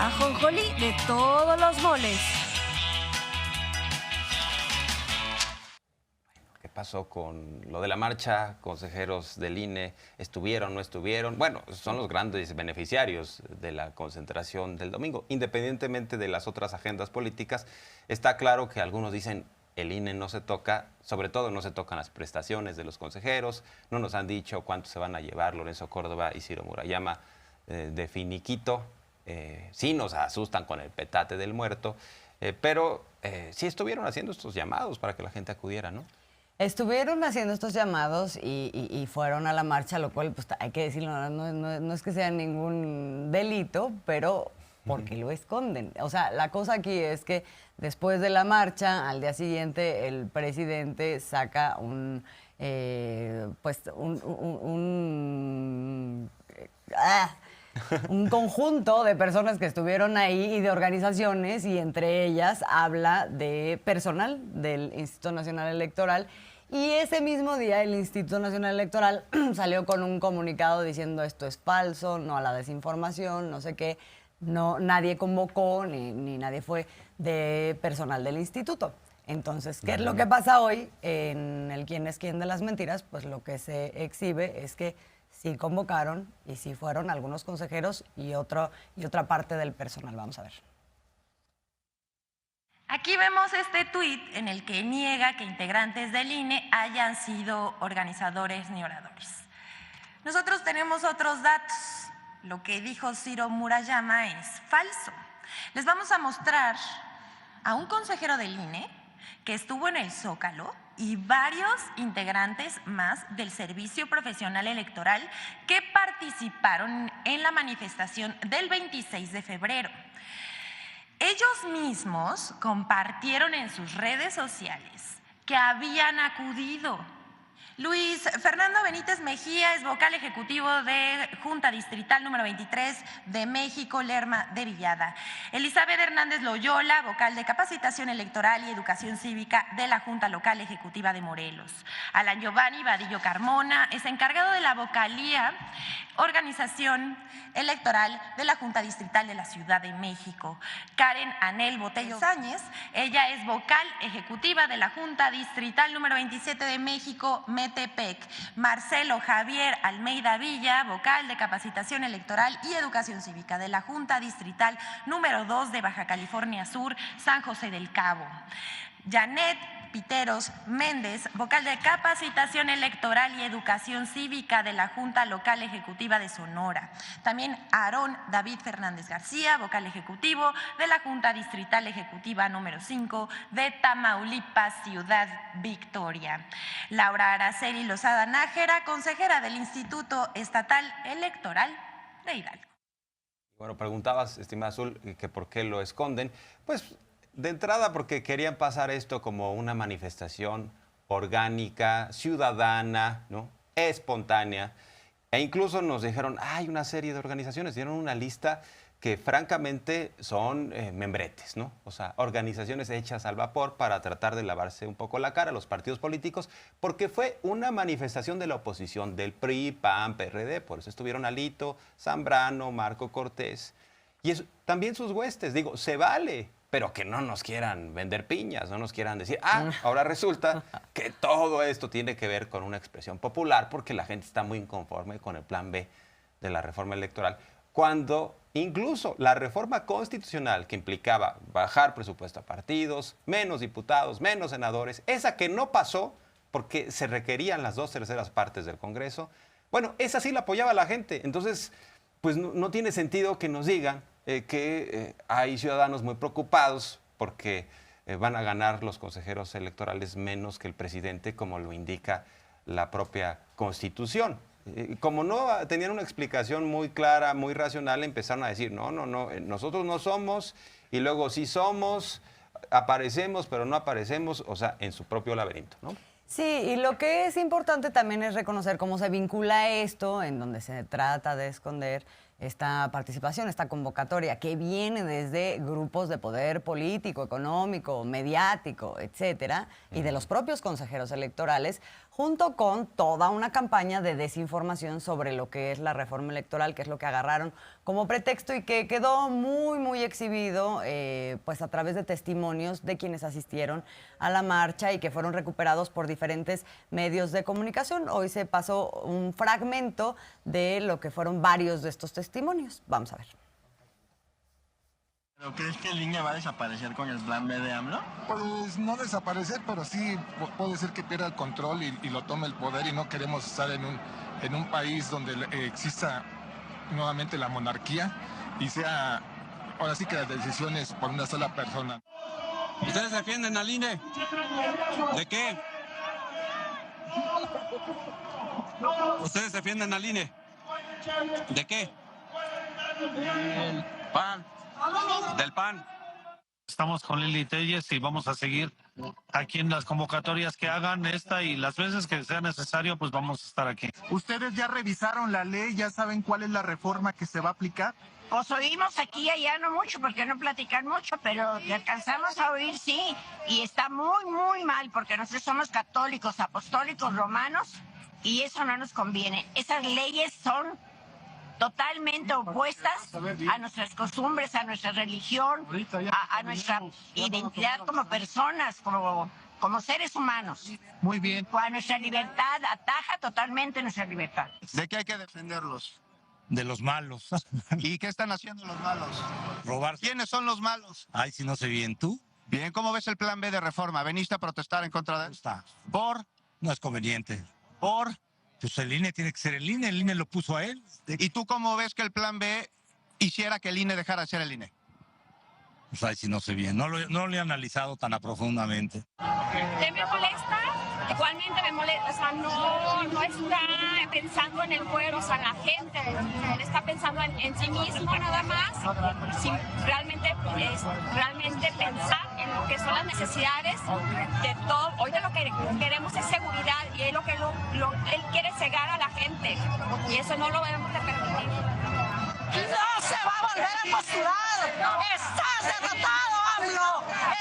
Ajonjolí de todos los moles. ¿Qué pasó con lo de la marcha? Consejeros del INE, ¿estuvieron, no estuvieron? Bueno, son los grandes beneficiarios de la concentración del domingo. Independientemente de las otras agendas políticas, está claro que algunos dicen el INE no se toca, sobre todo no se tocan las prestaciones de los consejeros, no nos han dicho cuánto se van a llevar Lorenzo Córdoba y Ciro Murayama de finiquito. Sí nos asustan con el petate del muerto, pero sí estuvieron haciendo estos llamados para que la gente acudiera, ¿no? Estuvieron haciendo estos llamados y fueron a la marcha, lo cual pues, hay que decirlo, no es que sea ningún delito, pero porque lo esconden. O sea, la cosa aquí es que después de la marcha, al día siguiente, el presidente saca un conjunto de personas que estuvieron ahí y de organizaciones, y entre ellas habla de personal del Instituto Nacional Electoral. Y ese mismo día el Instituto Nacional Electoral salió con un comunicado diciendo esto es falso, no a la desinformación, no sé qué. No, nadie convocó ni nadie fue de personal del instituto. Entonces, ¿qué es lo que pasa hoy en el quién es quién de las mentiras? Pues lo que se exhibe es que sí convocaron y sí fueron algunos consejeros y otra parte del personal. Vamos a ver. Aquí vemos este tuit en el que niega que integrantes del INE hayan sido organizadores ni oradores. Nosotros tenemos otros datos. Lo que dijo Ciro Murayama es falso. Les vamos a mostrar a un consejero del INE que estuvo en el Zócalo y varios integrantes más del Servicio Profesional Electoral que participaron en la manifestación del 26 de febrero. Ellos mismos compartieron en sus redes sociales que habían acudido. Luis Fernando Benítez Mejía es vocal ejecutivo de Junta Distrital número 23 de México, Lerma de Villada. Elizabeth Hernández Loyola, vocal de Capacitación Electoral y Educación Cívica de la Junta Local Ejecutiva de Morelos. Alan Giovanni Vadillo Carmona es encargado de la vocalía Organización Electoral de la Junta Distrital de la Ciudad de México. Karen Anel Botello Sáñez, ella es vocal ejecutiva de la Junta Distrital número 27 de México, Metepec. Marcelo Javier Almeida Villa, vocal de Capacitación Electoral y Educación Cívica de la Junta Distrital número 2 de Baja California Sur, San José del Cabo. Janet Piteros Méndez, vocal de Capacitación Electoral y Educación Cívica de la Junta Local Ejecutiva de Sonora. También Aarón David Fernández García, vocal ejecutivo de la Junta Distrital Ejecutiva número 5 de Tamaulipas, Ciudad Victoria. Laura Araceli Lozada Nájera, consejera del Instituto Estatal Electoral de Hidalgo. Bueno, preguntabas, estimada Azul, que por qué lo esconden. Pues de entrada porque querían pasar esto como una manifestación orgánica, ciudadana, ¿no? Espontánea. E incluso nos dijeron, hay una serie de organizaciones, dieron una lista que francamente son membretes, ¿no? O sea, organizaciones hechas al vapor para tratar de lavarse un poco la cara a los partidos políticos, porque fue una manifestación de la oposición del PRI, PAN, PRD, por eso estuvieron Alito, Zambrano, Marco Cortés, y también sus huestes. Digo, se vale, pero que no nos quieran vender piñas, no nos quieran decir, ahora resulta que todo esto tiene que ver con una expresión popular porque la gente está muy inconforme con el plan B de la reforma electoral, cuando incluso la reforma constitucional que implicaba bajar presupuesto a partidos, menos diputados, menos senadores, esa que no pasó porque se requerían las 2/3 partes del Congreso, bueno, esa sí la apoyaba la gente. Entonces, pues no tiene sentido que nos digan que hay ciudadanos muy preocupados porque van a ganar los consejeros electorales menos que el presidente, como lo indica la propia Constitución. Como no tenían una explicación muy clara, muy racional, empezaron a decir, no, nosotros no somos, y luego sí somos, aparecemos, pero no aparecemos, o sea, en su propio laberinto, ¿no? Sí, y lo que es importante también es reconocer cómo se vincula esto, en donde se trata de esconder esta participación, esta convocatoria, que viene desde grupos de poder político, económico, mediático, etcétera, y de los propios consejeros electorales, junto con toda una campaña de desinformación sobre lo que es la reforma electoral, que es lo que agarraron como pretexto y que quedó muy, muy exhibido pues a través de testimonios de quienes asistieron a la marcha y que fueron recuperados por diferentes medios de comunicación. Hoy se pasó un fragmento de lo que fueron varios de estos testimonios. Vamos a ver. ¿Pero crees que el INE va a desaparecer con el plan B de AMLO? Pues no desaparecer, pero sí puede ser que pierda el control y lo tome el poder, y no queremos estar en un país donde exista nuevamente la monarquía y sea, ahora sí que las decisiones por una sola persona. ¿Ustedes defienden al INE? ¿De qué? ¿Ustedes defienden al INE? ¿De qué? El PAN. Del PAN. Estamos con Lili Telles y vamos a seguir aquí en las convocatorias que hagan esta y las veces que sea necesario, pues vamos a estar aquí. ¿Ustedes ya revisaron la ley? ¿Ya saben cuál es la reforma que se va a aplicar? Pues oímos aquí y allá, no mucho, porque no platican mucho, pero que alcanzamos a oír, sí. Y está muy, muy mal, porque nosotros somos católicos, apostólicos, romanos, y eso no nos conviene. Esas leyes son totalmente opuestas a nuestras costumbres, a nuestra religión, a nuestra identidad como personas, como seres humanos. Muy bien. A nuestra libertad, ataja totalmente nuestra libertad. ¿De qué hay que defenderlos? De los malos. ¿Y qué están haciendo los malos? Robar. ¿Quiénes son los malos? Ay, si no sé bien, ¿tú? Bien, ¿cómo ves el plan B de reforma? ¿Veniste a protestar en contra de él? Está. ¿Por? No es conveniente. ¿Por? Pues el INE tiene que ser el INE lo puso a él. ¿Y tú cómo ves que el plan B hiciera que el INE dejara de ser el INE? Pues ay, si no sé bien, no lo he analizado tan profundamente. Me molesta, igualmente me molesta, o sea, no está pensando en el pueblo, o sea, la gente, él está pensando en sí mismo nada más, sin realmente pensar en lo que son las necesidades de todo. Hoy de lo que queremos es seguridad y es lo que él quiere cegar a la gente y eso no lo debemos de permitir. ¡No se va a volver a postular! ¡Estás derrotado, AMLO!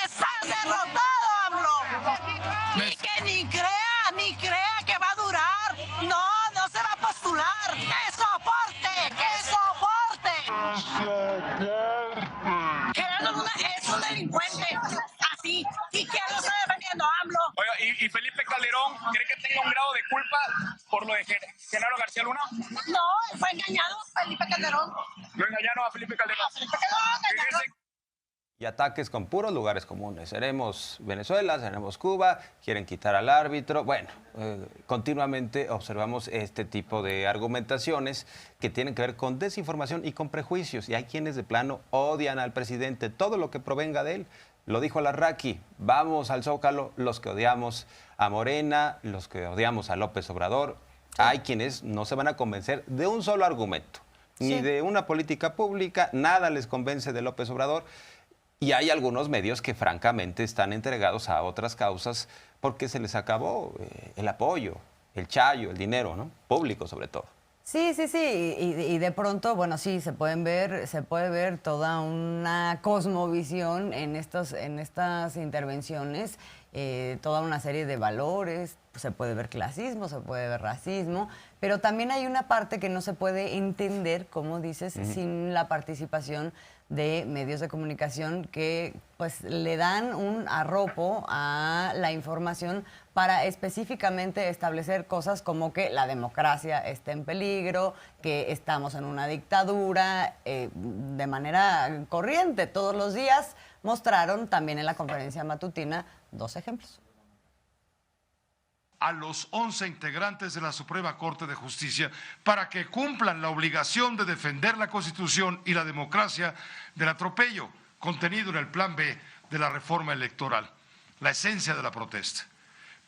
¡Estás derrotado, AMLO! ¡Y que ni crea que va a durar! ¡No se va a postular! ¡Que soporte! ¡Que es un delincuente! Así. ¿Y quién lo está defendiendo, AMLO? Oiga, ¿y Felipe Calderón cree que tenga un grado de culpa por lo de Genaro García Luna? No, fue engañado Felipe Calderón. Lo engañaron a Felipe Calderón. Y ataques con puros lugares comunes. Seremos Venezuela, seremos Cuba, quieren quitar al árbitro. Bueno, continuamente observamos este tipo de argumentaciones que tienen que ver con desinformación y con prejuicios. Y hay quienes de plano odian al presidente, todo lo que provenga de él. Lo dijo Larraqui, vamos al Zócalo, los que odiamos a Morena, los que odiamos a López Obrador. Sí. Hay quienes no se van a convencer de un solo argumento, ni de una política pública, nada les convence de López Obrador. Y hay algunos medios que francamente están entregados a otras causas porque se les acabó el apoyo, el chayo, el dinero, ¿no? Público sobre todo. Sí. Y de pronto, bueno, sí, se puede ver toda una cosmovisión en estas intervenciones, toda una serie de valores, se puede ver clasismo, se puede ver racismo, pero también hay una parte que no se puede entender, como dices, sin la participación de medios de comunicación que pues le dan un arropo a la información para específicamente establecer cosas como que la democracia está en peligro, que estamos en una dictadura, de manera corriente. Todos los días mostraron también en la conferencia matutina 2 ejemplos. A los 11 integrantes de la Suprema Corte de Justicia para que cumplan la obligación de defender la Constitución y la democracia del atropello contenido en el Plan B de la reforma electoral, la esencia de la protesta.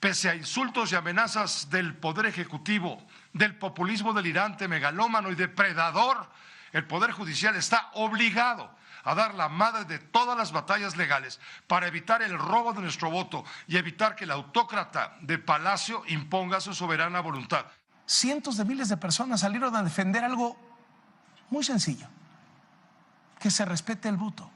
Pese a insultos y amenazas del Poder Ejecutivo, del populismo delirante, megalómano y depredador, el Poder Judicial está obligado a dar la madre de todas las batallas legales para evitar el robo de nuestro voto y evitar que el autócrata de Palacio imponga su soberana voluntad. Cientos de miles de personas salieron a defender algo Muy sencillo. Que se respete el voto.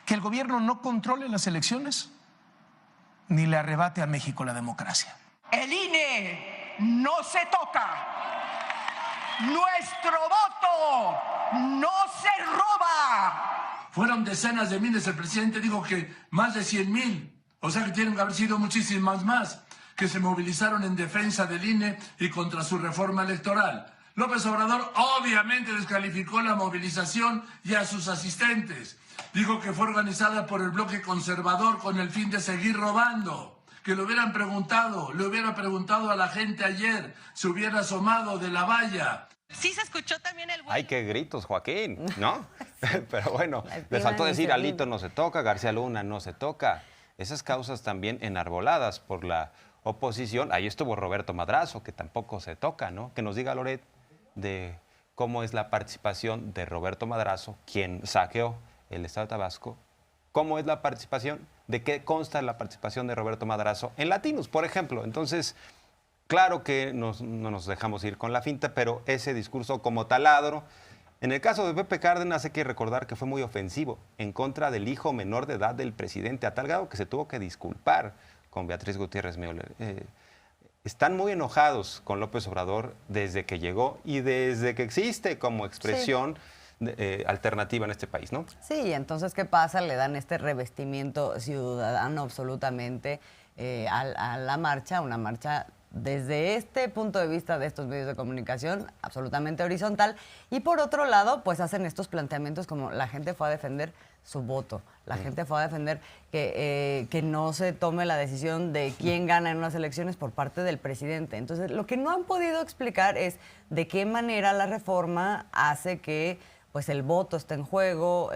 Que el gobierno no controle las elecciones ni le arrebate a México la democracia. El INE no se toca. Nuestro voto no se roba. Fueron decenas de miles, el presidente dijo que más de 100,000, o sea que tienen que haber sido muchísimas más, que se movilizaron en defensa del INE y contra su reforma electoral. López Obrador obviamente descalificó la movilización y a sus asistentes. Dijo que fue organizada por el bloque conservador con el fin de seguir robando. Que le hubiera preguntado a la gente ayer, se hubiera asomado de la valla. Sí se escuchó también el... Ay, qué gritos, Joaquín, ¿no? Pero bueno, les faltó decir, Alito no se toca, García Luna no se toca. Esas causas también enarboladas por la oposición. Ahí estuvo Roberto Madrazo, que tampoco se toca, ¿no? Que nos diga, Loret, de cómo es la participación de Roberto Madrazo, quien saqueó el Estado de Tabasco. ¿Cómo es la participación? ¿De qué consta la participación de Roberto Madrazo en Latinos, por ejemplo? Entonces, claro que no nos dejamos ir con la finta, pero ese discurso como taladro. En el caso de Pepe Cárdenas hay que recordar que fue muy ofensivo en contra del hijo menor de edad del presidente, a tal grado que se tuvo que disculpar con Beatriz Gutiérrez Müller. Están muy enojados con López Obrador desde que llegó y desde que existe como expresión alternativa en este país, ¿no? Sí, entonces, ¿qué pasa? Le dan este revestimiento ciudadano absolutamente a la marcha, una marcha desde este punto de vista de estos medios de comunicación absolutamente horizontal, y por otro lado, pues hacen estos planteamientos como la gente fue a defender su voto, la gente fue a defender que no se tome la decisión de quién gana en unas elecciones por parte del presidente. Entonces, lo que no han podido explicar es de qué manera la reforma hace que pues el voto está en juego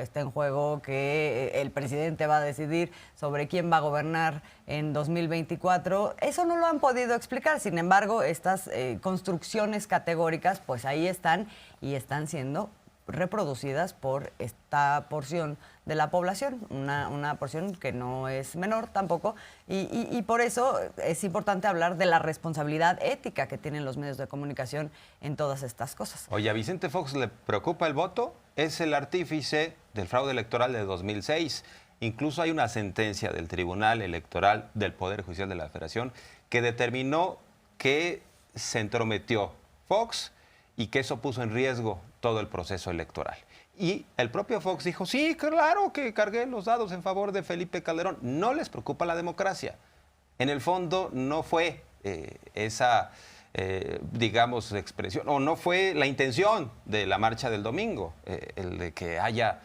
que el presidente va a decidir sobre quién va a gobernar en 2024. Eso no lo han podido explicar. Sin embargo, estas construcciones categóricas, pues ahí están y están siendo reproducidas por esta porción de la población, una porción que no es menor tampoco, y por eso es importante hablar de la responsabilidad ética que tienen los medios de comunicación en todas estas cosas. Oye, ¿a Vicente Fox le preocupa el voto? Es el artífice del fraude electoral de 2006. Incluso hay una sentencia del Tribunal Electoral del Poder Judicial de la Federación que determinó que se entrometió Fox y que eso puso en riesgo todo el proceso electoral. Y el propio Fox dijo, sí, claro que cargué los dados en favor de Felipe Calderón. No les preocupa la democracia. En el fondo no fue esa, digamos, expresión, o no fue la intención de la marcha del domingo, el de que haya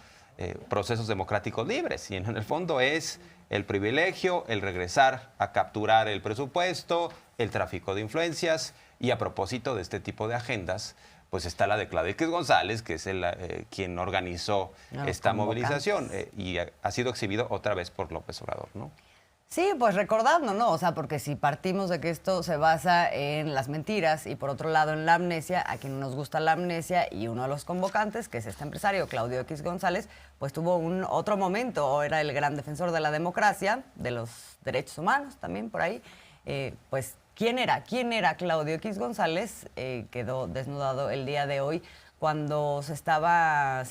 procesos democráticos libres. Y en el fondo es el privilegio, el regresar a capturar el presupuesto, el tráfico de influencias. Y a propósito de este tipo de agendas, pues está la de Claudio X González, que es quien organizó esta movilización y ha sido exhibido otra vez por López Obrador, ¿no? Sí, pues recordando, ¿no? O sea, porque si partimos de que esto se basa en las mentiras y por otro lado en la amnesia, a quien nos gusta la amnesia, y uno de los convocantes, que es este empresario, Claudio X González, pues tuvo un otro momento, era el gran defensor de la democracia, de los derechos humanos también por ahí, pues ¿quién era Claudio X González? Quedó desnudado el día de hoy cuando se estaba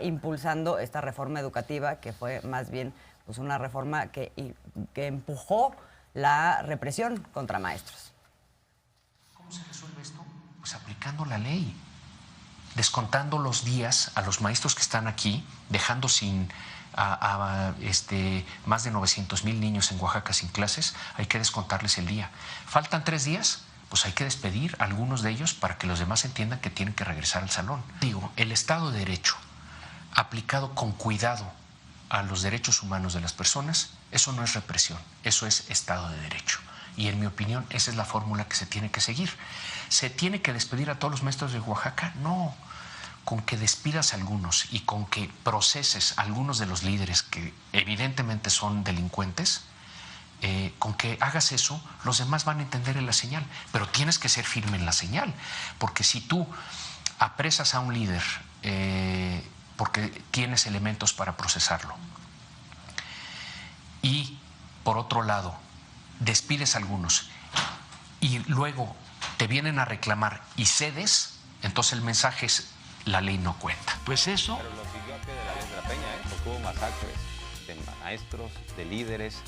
impulsando esta reforma educativa, que fue más bien pues una reforma que empujó la represión contra maestros. ¿Cómo se resuelve esto? Pues aplicando la ley, descontando los días a los maestros que están aquí, dejando sin más de 900,000 niños en Oaxaca sin clases. Hay que descontarles el día. ¿Faltan 3 días? Pues hay que despedir a algunos de ellos para que los demás entiendan que tienen que regresar al salón. Digo, el Estado de Derecho aplicado con cuidado a los derechos humanos de las personas, eso no es represión, eso es Estado de Derecho. Y en mi opinión, esa es la fórmula que se tiene que seguir. ¿Se tiene que despedir a todos los maestros de Oaxaca? No. Con que despidas a algunos y con que proceses a algunos de los líderes que evidentemente son delincuentes, con que hagas eso, los demás van a entender la señal. Pero tienes que ser firme en la señal, porque si tú apresas a un líder porque tienes elementos para procesarlo y, por otro lado, despides a algunos y luego te vienen a reclamar y cedes, entonces el mensaje es: la ley no cuenta. Pues eso... Pero lo siguió a pie de la letra Peña, porque hubo masacres de maestros, de líderes,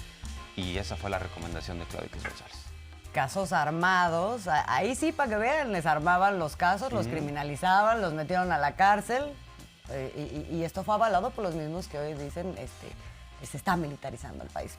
y esa fue la recomendación de Claudio X González. Casos armados, ahí sí, para que vean, les armaban los casos, los criminalizaban, los metieron a la cárcel, y esto fue avalado por los mismos que hoy dicen se está militarizando el país.